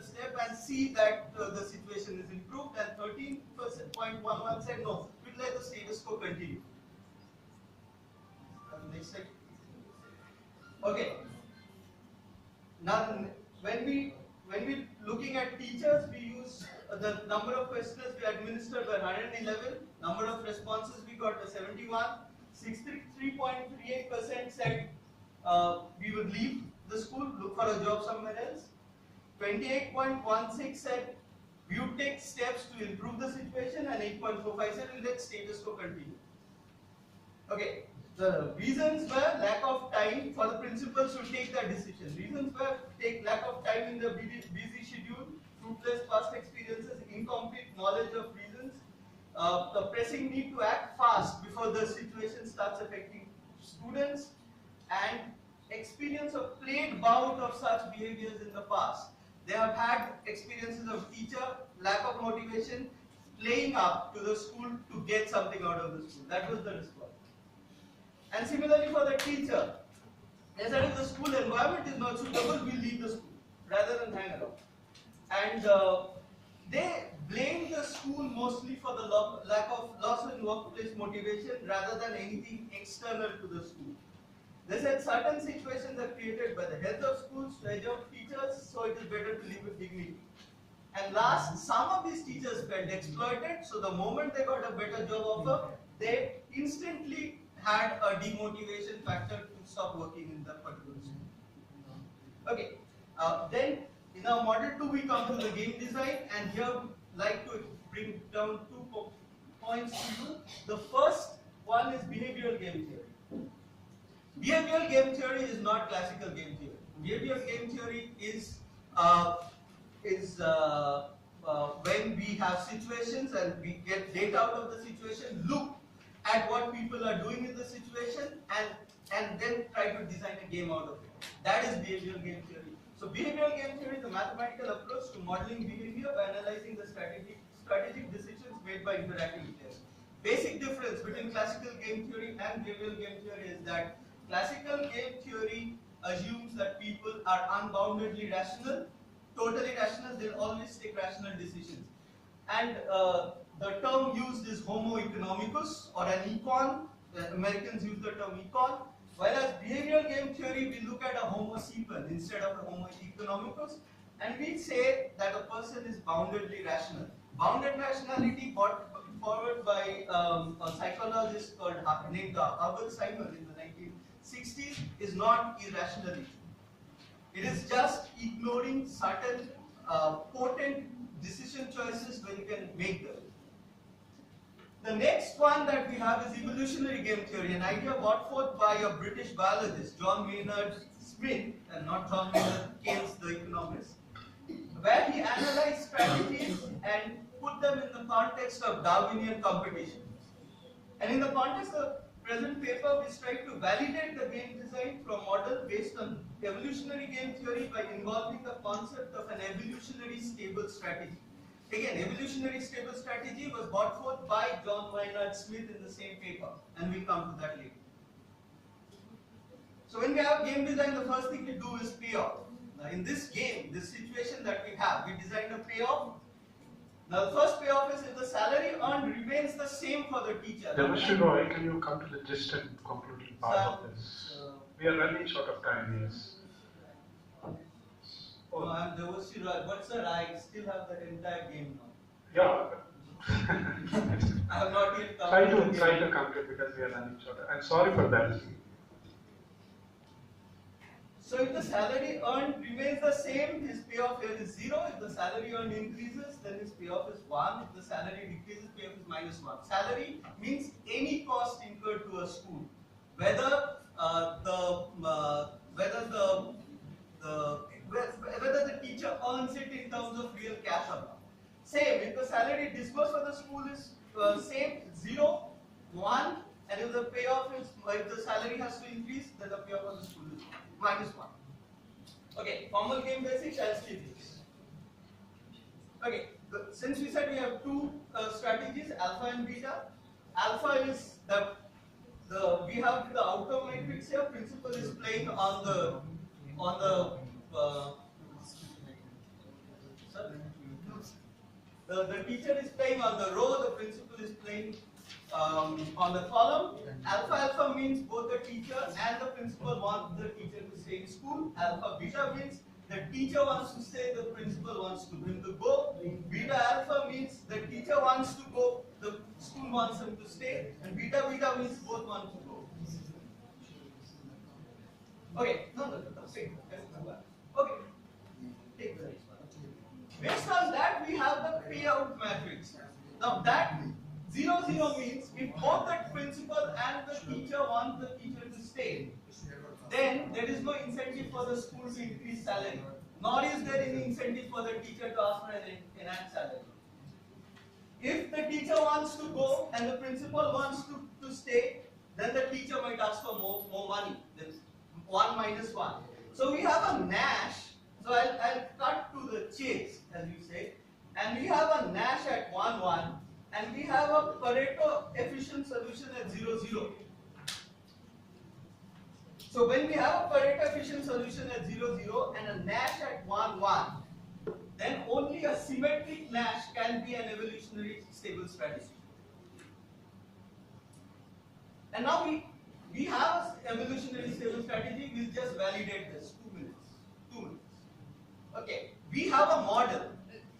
the step and see that the situation is improved, and 13.11 said no, we'll let the status quo continue. Next slide. Okay. Now, when we looking at teachers, we use the number of questionnaires we administered by 111. Number of responses we got was 71. 63.38% said we would leave the school, look for a job somewhere else. 28.16 said we would take steps to improve the situation, and 8.45 said we'll let status quo continue. Okay. The reasons were lack of time for the principals to take that decision. Reasons were lack of time in the busy schedule, fruitless past experiences, incomplete knowledge of reasons, the pressing need to act fast before the situation starts affecting students, and experience of played bout of such behaviors in the past. They have had experiences of teacher, lack of motivation, playing up to the school to get something out of the school. That was the response. And similarly for the teacher, they said if the school environment is not suitable, we'll leave the school rather than hang around. And they blame the school mostly for the lack of loss in workplace motivation rather than anything external to the school. They said certain situations are created by the health of schools to edge out teachers, so it is better to live with dignity. And last, some of these teachers felt exploited, so the moment they got a better job offer, they instantly had a demotivation factor to stop working in that particular school. Okay, then in our model 2 we come to the game design, and here I would like to bring down 2 points to you. The first one is behavioral game theory. Behavioral game theory is not classical game theory. Behavioral game theory is when we have situations and we get data out of the situation, look at what people are doing in the situation, and then try to design a game out of it. That is behavioral game theory. So behavioral game theory is a mathematical approach to modeling behavior by analyzing the strategic decisions made by interacting with players. Basic difference between classical game theory and behavioral game theory is that classical game theory assumes that people are unboundedly rational, totally rational, they'll always take rational decisions. And the term used is homo economicus or an econ. The Americans use the term econ. Whereas behavioral game theory, we look at a homo sapien instead of a homo economicus, and we say that a person is boundedly rational. Bounded rationality brought forward by a psychologist named Albert Simon in the 1960s is not irrationality. It is just ignoring certain potent decision choices when you can make them. The next one that we have is evolutionary game theory, an idea brought forth by a British biologist, John Maynard Smith, and not John Maynard Keynes, the economist, where he analyzed strategies and put them in the context of Darwinian competition. And in the context of present paper, we strive to validate the game design from model based on evolutionary game theory by involving the concept of an evolutionary stable strategy. Again, evolutionary stable strategy was brought forth by John Maynard Smith in the same paper, and we'll come to that later. So when we have game design, the first thing we do is payoff. Now in this game, this situation that we have, we designed a payoff. Now the first payoff is if the salary earned remains the same for the teacher. Mr. Roy, can you come to the distant concluding part of this? We are running short of time, yes. Oh, I'm Devoshi Roy, but sir, I still have the entire game now. Yeah. I have not yet come Try to complete because we are running short. I'm sorry for that. So if the salary earned remains the same, his payoff here is 0. If the salary earned increases, then his payoff is 1. If the salary decreases, payoff is -1. Salary means any cost incurred to a school, whether whether the teacher earns it in terms of real cash or not. Same, if the salary disbursed for the school is same, 0, 1, and if the payoff is, if the salary has to increase, then the payoff of the school is -1. Okay, formal game basics, I'll skip this. Okay, since we said we have two strategies, alpha and beta. Alpha is we have the outcome matrix here. Principal is playing on the The teacher is playing on the row, the principal is playing on the column. Alpha alpha means both the teacher and the principal want the teacher to stay in school. Alpha beta means the teacher wants to stay, the principal wants to him to go. Beta alpha means the teacher wants to go, the school wants him to stay. And beta beta means both want to go. Okay, okay. Okay. Take the next one. Based on that, we have the payout matrix. Now that 0 0 means if both the principal and the teacher want the teacher to stay, then there is no incentive for the school to increase salary, nor is there any incentive for the teacher to ask for an enhanced salary. If the teacher wants to go and the principal wants to stay, then the teacher might ask for more money. That's 1 minus 1. So we have a Nash. So I'll cut to the chase, as you say, and we have a Nash at 1 1, and we have a Pareto efficient solution at 0 0. So when we have a Pareto efficient solution at 0 0 and a Nash at 1 1, then only a symmetric Nash can be an evolutionary stable strategy. And now we have an evolutionary stable strategy. We'll just validate this. 2 minutes. 2 minutes. Okay, we have a model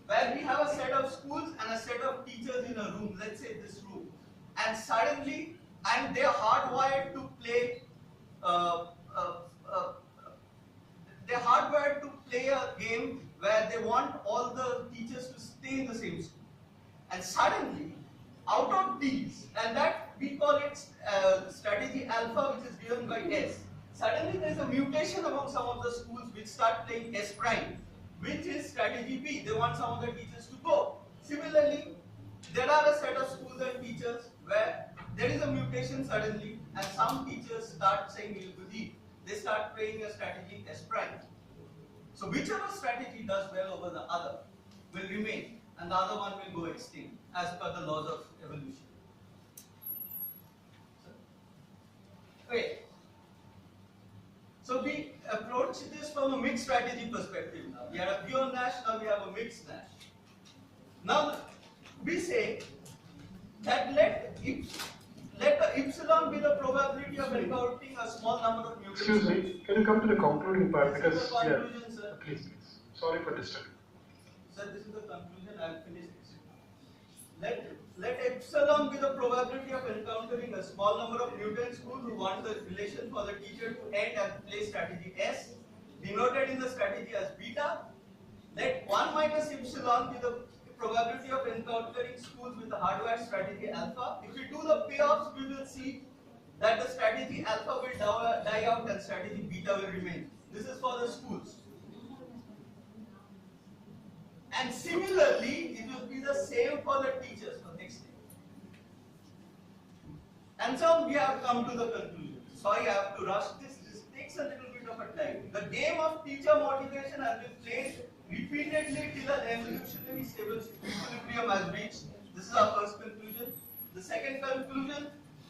where we have a set of schools and a set of teachers in a room, let's say this room, and suddenly, and they're hardwired to play, a game where they want all the teachers to stay in the same school. And suddenly, out of these, and that we call it strategy alpha, which is given by S. Suddenly there is a mutation among some of the schools which start playing S prime, which is strategy B. They want some of the teachers to go. Similarly, there are a set of schools and teachers where there is a mutation suddenly, and some teachers start saying we'll leave. They start playing a strategy S prime. So whichever strategy does well over the other will remain, and the other one will go extinct as per the laws of evolution. Okay. So we approach this from a mixed strategy perspective now. We had a pure Nash, now we have a mixed Nash. Now we say that let the epsilon be the probability of encountering a small number of mutants. Excuse me, can you come to the concluding part? This Because, is the conclusion, yeah, sir. please. Sorry for disturbing. Sir, this is the conclusion. I have finished it. Let epsilon be the probability of encountering a small number of mutant schools who want the relation for the teacher to end and play strategy S, denoted in the strategy as beta. Let 1 minus epsilon be the probability of encountering schools with the hardware strategy alpha. If we do the payoffs, we will see that the strategy alpha will die out and strategy beta will remain. This is for the schools. And similarly, it will be the same for the teachers for next day. And so we have come to the conclusion. Sorry, I have to rush this. This takes a little bit of a time. The game of teacher motivation has been played repeatedly till an evolutionary stable equilibrium has reached. This is our first conclusion. The second conclusion,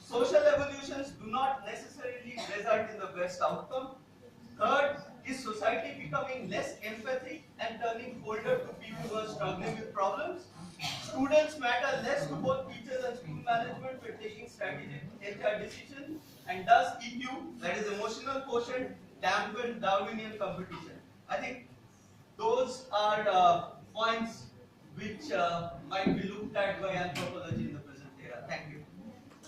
social evolutions do not necessarily result in the best outcome. Third, is society becoming less empathic and turning colder to people who are struggling with problems? Students matter less to both teachers and school management when taking strategic HR decisions? And does EQ, that is emotional quotient, dampen Darwinian competition? I think those are points which might be looked at by anthropology.